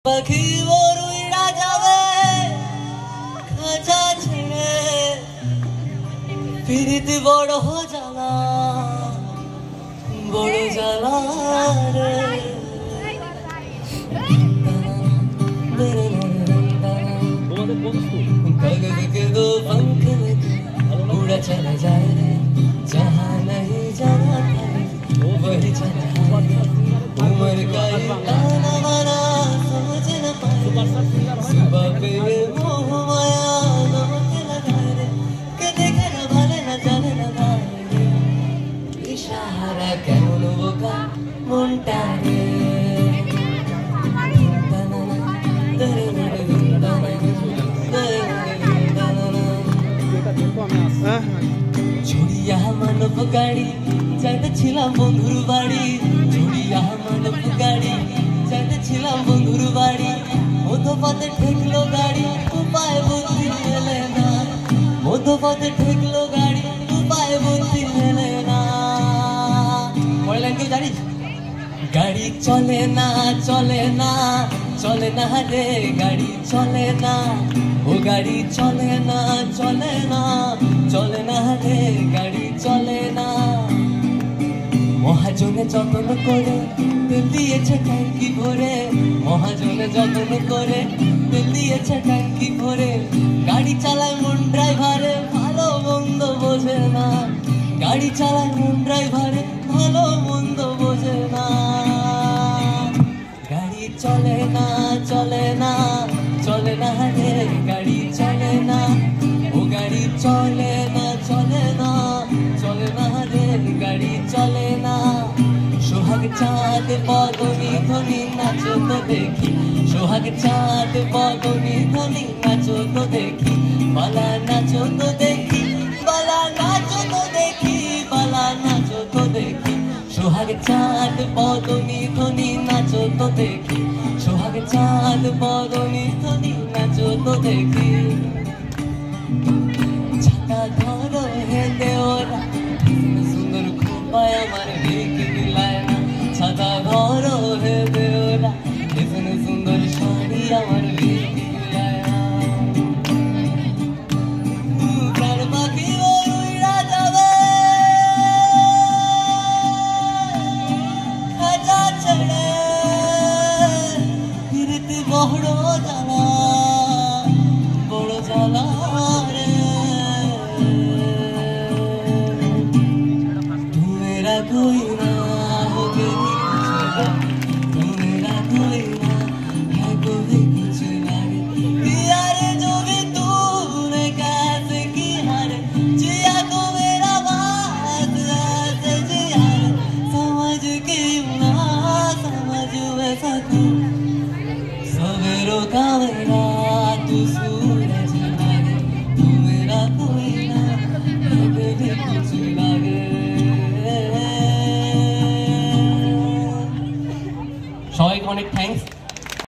পাখি উড়া যাবে খাঁচা ছেড়ে, ফিরিতে বড় জ্বালা, বড় জ্বালা রে। कागज के दो पंख लेके उड़ा चला जाए, जहाँ नहीं जाना था वही चला है। उम्र का ये गाना वाना समझ न पाए, सुबह पे ये मोह माया नमक लगाए रे, के देखे न भाले न जाने न गाए रे, इशारा केमन बोका मुंटा रे। ছড়িয়া মানব গাড়ি যাইতেছিলাম বন্ধুর বাড়ি, ছড়িয়া মানব গাড়ি যাইতেছিলাম বন্ধুর বাড়ি, মধ্যপথে ঠেকলো গাড়ি উপায় বুদ্ধি মেলে না, মধ্যপথে ঠেকলো গাড়ি উপায় বুদ্ধি মেলে না। পরের লাইন কেউ জানিস? গাড়ি চলে না চলে না চলে না রে, গাড়ি চলে না, ও গাড়ি চলে না চলে না চলে না রে, গাড়ি চলে না। মহাজনে যত্ন করে তেল দিয়েছে ট্যাঙ্কি ভরে, মহাজনে যত্ন করে তেল দিয়েছে ট্যাঙ্কি ভরে, গাড়ি চালায় মন ড্রাইভারে ভালো মন্দ বোঝে না, গাড়ি চালায় মন ড্রাইভারে ভালো মন্দ বোঝে না। গাড়ি চলে না চলে না চলে না রে, গাড়ি চলে না, ও গাড়ি চলে না চলে না চলে না রে, গাড়ি চলে না। সোহাগ চাঁদ বদনি ধ্বনি নাচো তো দেখি, সোহাগ চাঁদ বদনি ধ্বনি নাচো তো দেখি, বালা নাচো তো দেখি, বালা নাচো তো দেখি, বালা নাচো তো দেখি। সোহাগ চাঁদ বদনি ধ্বনি নাচো তো দেখি, সোহাগ চাঁদ বদনি ধ্বনি নাচো তো দেখি। ছাতা ধরো হে দেওরা, সুন্দর খোপায় আমার বিকি দিলায় না, ছাতা ধরো হে দেওরা, সুন্দর শাড়ি আমার বিকি দিলায় না। প্রাণ পাখি উড়া যাবে খাঁচা ছেড়ে, ফিরতে বড় জ্বালা, বড় জ্বালা রে। मेरा कोई ना हो गई, मेरा कोई ना है कोई।